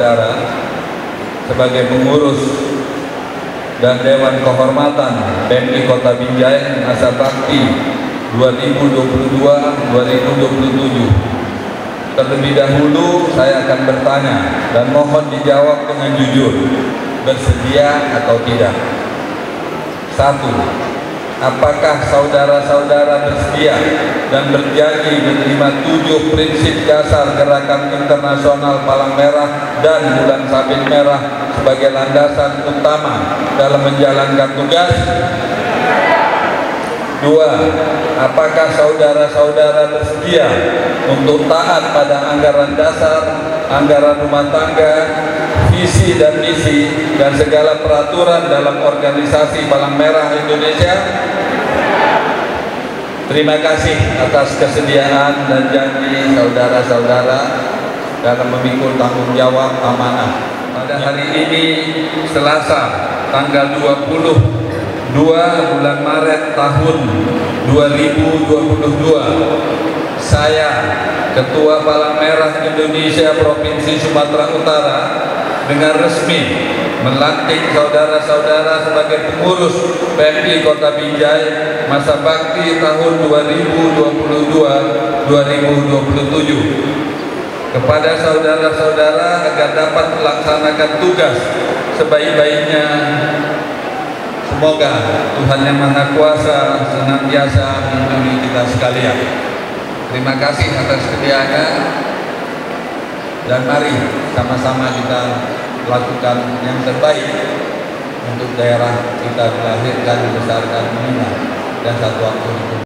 saudara sebagai pengurus dan Dewan Kehormatan PMI Kota Binjai masa bakti 2022-2027. Terlebih dahulu saya akan bertanya dan mohon dijawab dengan jujur, bersedia atau tidak. 1. Apakah saudara-saudara bersedia dan berjanji menerima 7 prinsip dasar Gerakan Internasional Palang Merah dan Bulan Sabit Merah sebagai landasan utama dalam menjalankan tugas? 2. Apakah saudara-saudara bersedia untuk taat pada anggaran dasar, anggaran rumah tangga, visi dan misi, dan segala peraturan dalam organisasi Palang Merah Indonesia? Terima kasih atas kesediaan dan janji saudara-saudara dalam memikul tanggung jawab amanah. Pada hari ini, Selasa, tanggal 22 bulan Maret tahun 2022, saya, Ketua Palang Merah Indonesia Provinsi Sumatera Utara, dengan resmi melantik saudara-saudara sebagai pengurus PMI Kota Binjai masa bakti tahun 2022-2027. Kepada saudara-saudara agar dapat melaksanakan tugas sebaik-baiknya, semoga Tuhan Yang Maha Kuasa senantiasa melindungi kita sekalian. Terima kasih atas sedianya, dan mari sama-sama kita lakukan yang terbaik untuk daerah kita dilahirkan, dibesarkan, menina, dan satu waktu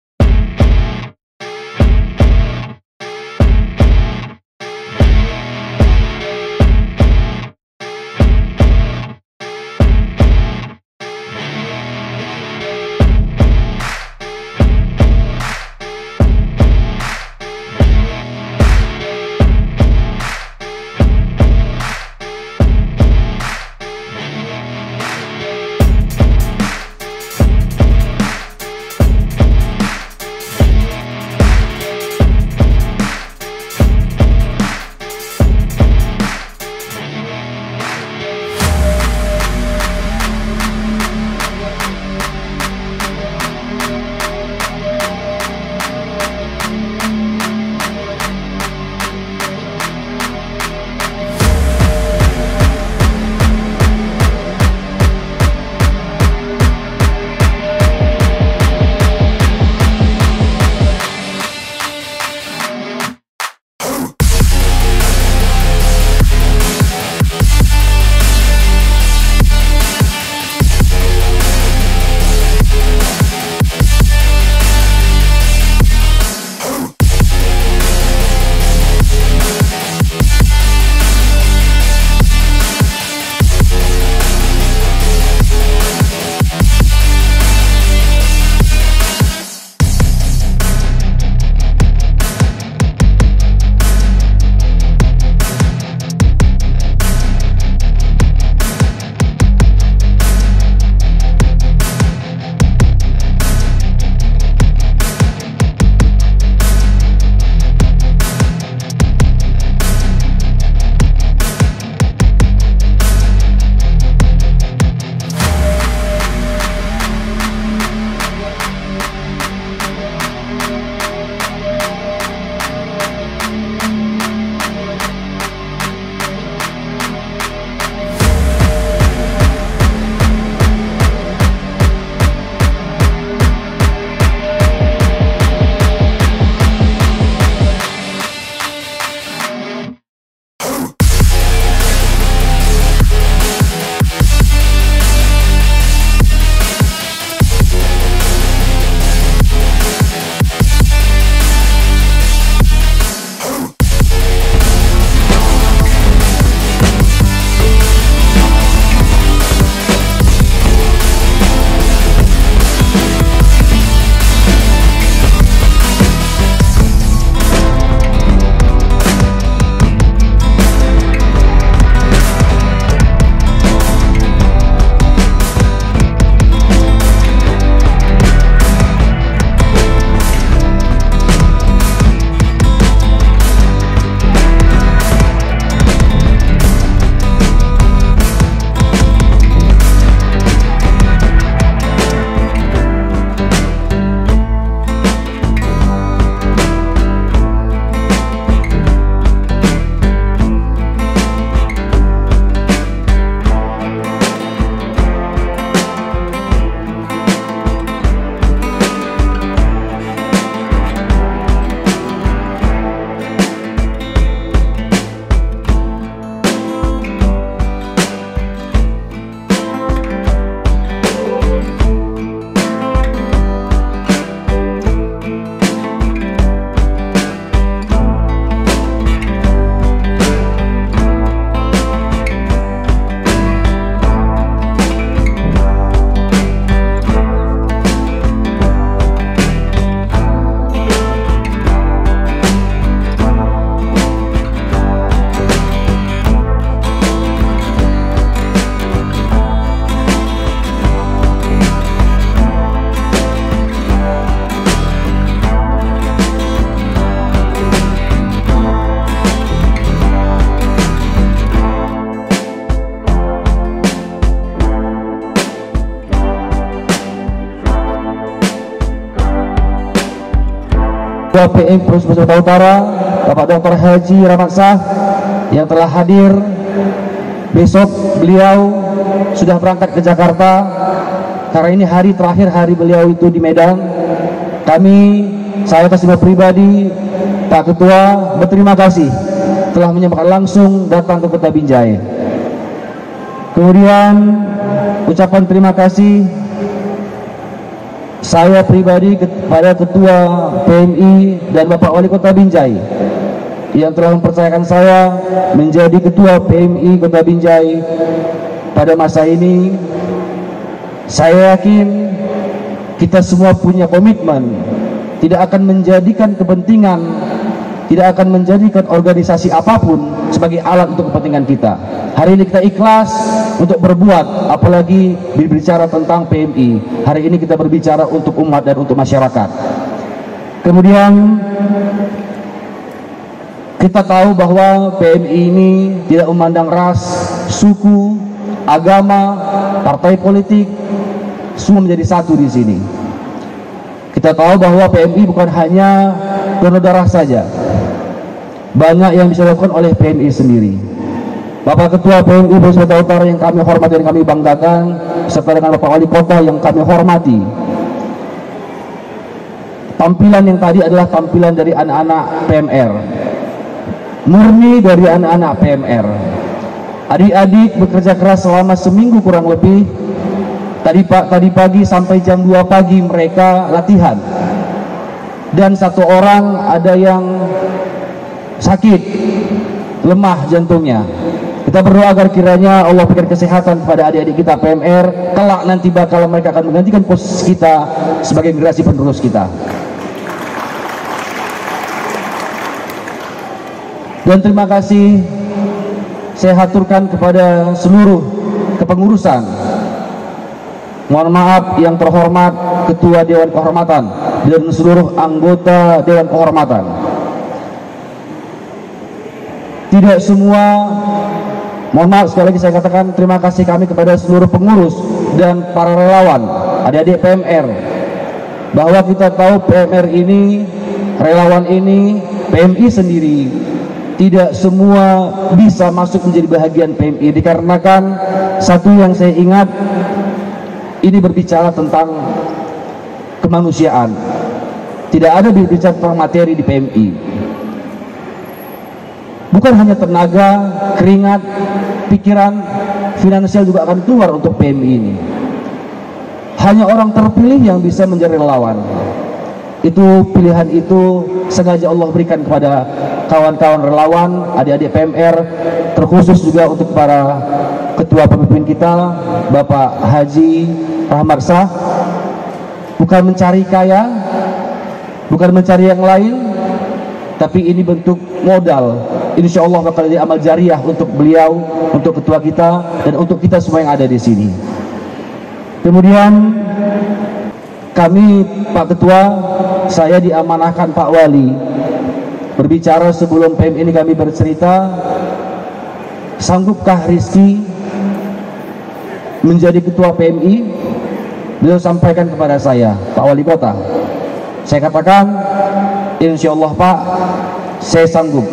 Ketua PM Provinsi Sumatera Utara Bapak Dr. Haji Rahmat Shah yang telah hadir. Besok beliau sudah berangkat ke Jakarta karena ini hari terakhir hari beliau itu di Medan. Saya atas nama pribadi Pak Ketua berterima kasih telah menyempatkan langsung datang ke Kota Binjai. Kemudian ucapan terima kasih saya pribadi kepada Ketua PMI dan Bapak Wali Kota Binjai yang telah mempercayakan saya menjadi Ketua PMI Kota Binjai pada masa ini. Saya yakin kita semua punya komitmen, tidak akan menjadikan kepentingan, tidak akan menjadikan organisasi apapun sebagai alat untuk kepentingan kita. Hari ini kita ikhlas untuk berbuat, apalagi berbicara tentang PMI. Hari ini kita berbicara untuk umat dan untuk masyarakat. Kemudian kita tahu bahwa PMI ini tidak memandang ras, suku, agama, partai politik, semua menjadi satu di sini. Kita tahu bahwa PMI bukan hanya donor darah saja, banyak yang bisa dilakukan oleh PMI sendiri. Bapak Ketua PMI Provinsi Sumatera Utara yang kami hormati dan kami banggakan, serta dengan Bapak Wali Kota yang kami hormati. Tampilan yang tadi adalah tampilan dari anak-anak PMR, murni dari anak-anak PMR. Adik-adik bekerja keras selama seminggu kurang lebih. Tadi pagi sampai jam 2 pagi mereka latihan. Dan satu orang ada yang sakit, lemah jantungnya. Kita berdoa agar kiranya Allah berikan kesehatan kepada adik-adik kita PMR. Kelak nanti bakal mereka akan menggantikan posisi kita sebagai generasi penerus kita. Dan terima kasih saya haturkan kepada seluruh kepengurusan. Mohon maaf yang terhormat Ketua Dewan Kehormatan dan seluruh anggota Dewan Kehormatan. Tidak semua, mohon maaf sekali lagi saya katakan terima kasih kami kepada seluruh pengurus dan para relawan, adik-adik PMR, bahwa kita tahu PMR ini, relawan ini, PMI sendiri tidak semua bisa masuk menjadi bahagian PMI, dikarenakan satu yang saya ingat, ini berbicara tentang kemanusiaan, tidak ada berbicara tentang materi di PMI. Bukan hanya tenaga, keringat, pikiran, finansial juga akan keluar untuk PMI ini. Hanya orang terpilih yang bisa menjadi relawan. Itu pilihan itu sengaja Allah berikan kepada kawan-kawan relawan, adik-adik PMR, terkhusus juga untuk para ketua pemimpin kita, Bapak Haji Rahmat Shah. Bukan mencari kaya, bukan mencari yang lain, tapi ini bentuk modal. Insya Allah bakal jadi amal jariah untuk beliau, untuk ketua kita, dan untuk kita semua yang ada di sini. Kemudian kami, Pak Ketua, saya diamanahkan Pak Wali berbicara sebelum PM ini. Kami bercerita, sanggupkah Rizky menjadi ketua PMI? Beliau sampaikan kepada saya, Pak Wali Kota. Saya katakan, insya Allah Pak, saya sanggup.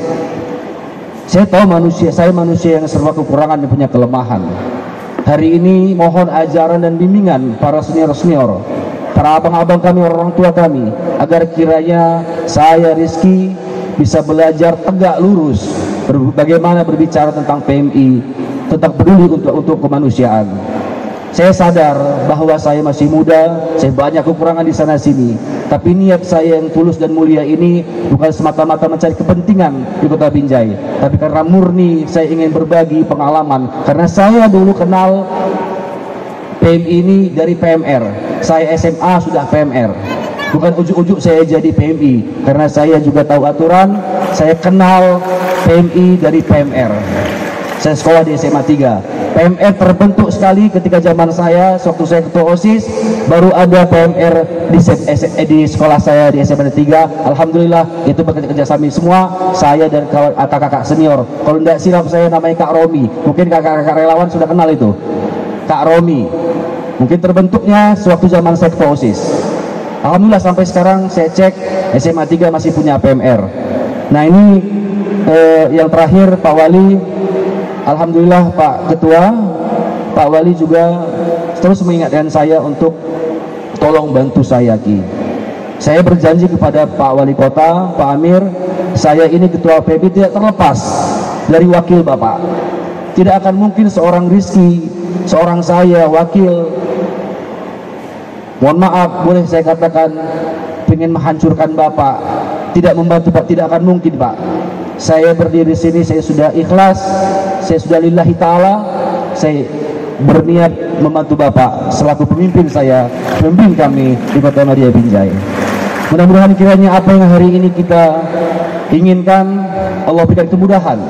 Saya tahu saya manusia yang serba kekurangan dan punya kelemahan. Hari ini mohon ajaran dan bimbingan para senior-senior, para abang-abang kami, orang tua kami, agar kiranya saya Rizky bisa belajar tegak lurus bagaimana berbicara tentang PMI, tentang peduli untuk kemanusiaan. Saya sadar bahwa saya masih muda, saya banyak kekurangan di sana sini, tapi niat saya yang tulus dan mulia ini bukan semata-mata mencari kepentingan di Kota Binjai, tapi karena murni saya ingin berbagi pengalaman. Karena saya dulu kenal PMI ini dari PMR, saya SMA sudah PMR, bukan ujuk-ujuk saya jadi PMI, karena saya juga tahu aturan. Saya kenal PMI dari PMR, saya sekolah di SMA 3. PMR terbentuk sekali ketika zaman saya, waktu saya ketua OSIS, baru ada PMR di sekolah saya di SMA 3. Alhamdulillah itu bekerja sama semua, saya dan kakak-kakak senior. Kalau tidak silap saya namanya Kak Romi, mungkin kakak-kakak relawan sudah kenal itu, Kak Romi. Mungkin terbentuknya sewaktu zaman saya ketua OSIS. Alhamdulillah sampai sekarang saya cek SMA 3 masih punya PMR. Nah ini yang terakhir Pak Wali, alhamdulillah Pak Ketua, Pak Wali juga terus mengingatkan saya untuk tolong bantu saya Ki. Saya berjanji kepada Pak Wali Kota, Pak Amir, saya ini Ketua PB tidak terlepas dari wakil Bapak. Tidak akan mungkin seorang Rizky, seorang saya wakil, mohon maaf boleh saya katakan ingin menghancurkan Bapak, tidak membantu Pak, tidak akan mungkin Pak. Saya berdiri di sini, saya sudah ikhlas, saya sudah lillahi ta'ala, saya berniat membantu Bapak selaku pemimpin saya, pemimpin kami di Kota Madia Binjai. Mudah-mudahan kiranya apa yang hari ini kita inginkan Allah berikan kemudahan.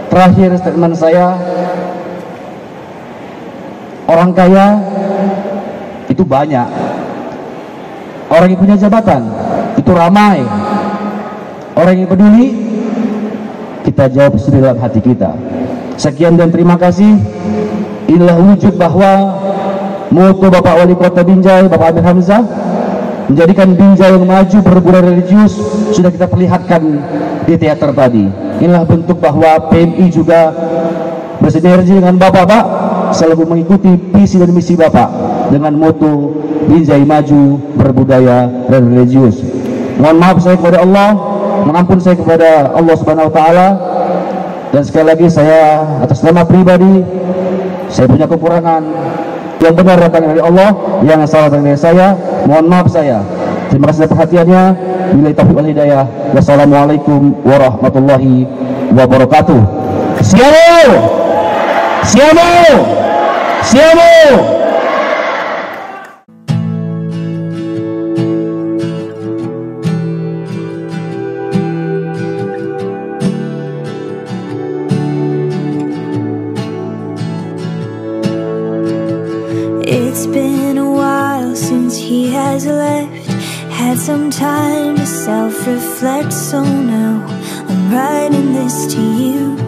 Terakhir statement saya, orang kaya itu banyak, orang yang punya jabatan itu ramai, orang yang peduli kita jawab sesuai dalam hati kita. Sekian dan terima kasih. Inilah wujud bahwa moto Bapak Wali Kota Binjai, Bapak Amir Hamzah, menjadikan Binjai yang maju berbudaya religius sudah kita perlihatkan di teater tadi. Inilah bentuk bahwa PMI juga bersinergi dengan Bapak selalu mengikuti visi dan misi Bapak dengan moto Binjai maju berbudaya dan religius. Mohon maaf saya kepada Allah, mengampun saya kepada Allah Subhanahu wa taala, dan sekali lagi saya atas nama pribadi saya punya kekurangan, yang benar datang dari Allah, yang salah datang dari saya, mohon maaf saya. Terima kasih atas perhatiannya. Billahi taufiq wal hidayah. Wassalamualaikum warahmatullahi wabarakatuh. Siamo! Siamo! Siamo! It's been a while since he has left. Had some time to self-reflect, so now I'm writing this to you.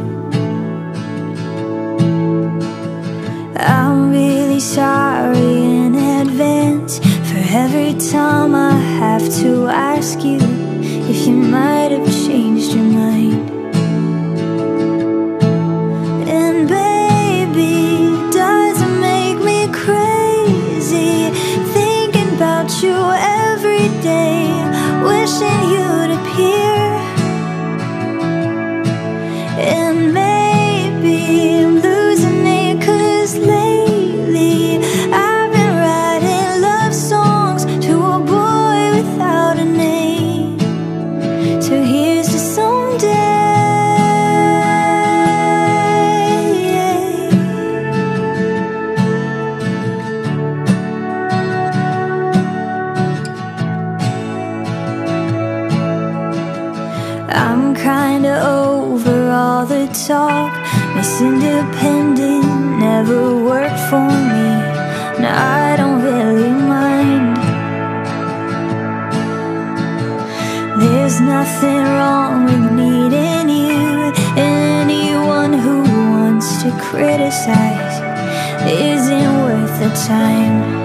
I'm really sorry in advance for every time I have to ask you if you might have changed your mind. And baby, does it make me crazy thinking about you every day, wishing you'd appear? And maybe I'm losing it, 'cause lately I've been writing love songs to a boy without a name. So here's to someday. I'm kinda over all the talk. Miss Independent never worked for me. Now I don't really mind. There's nothing wrong with needing you. Anyone who wants to criticize isn't worth the time.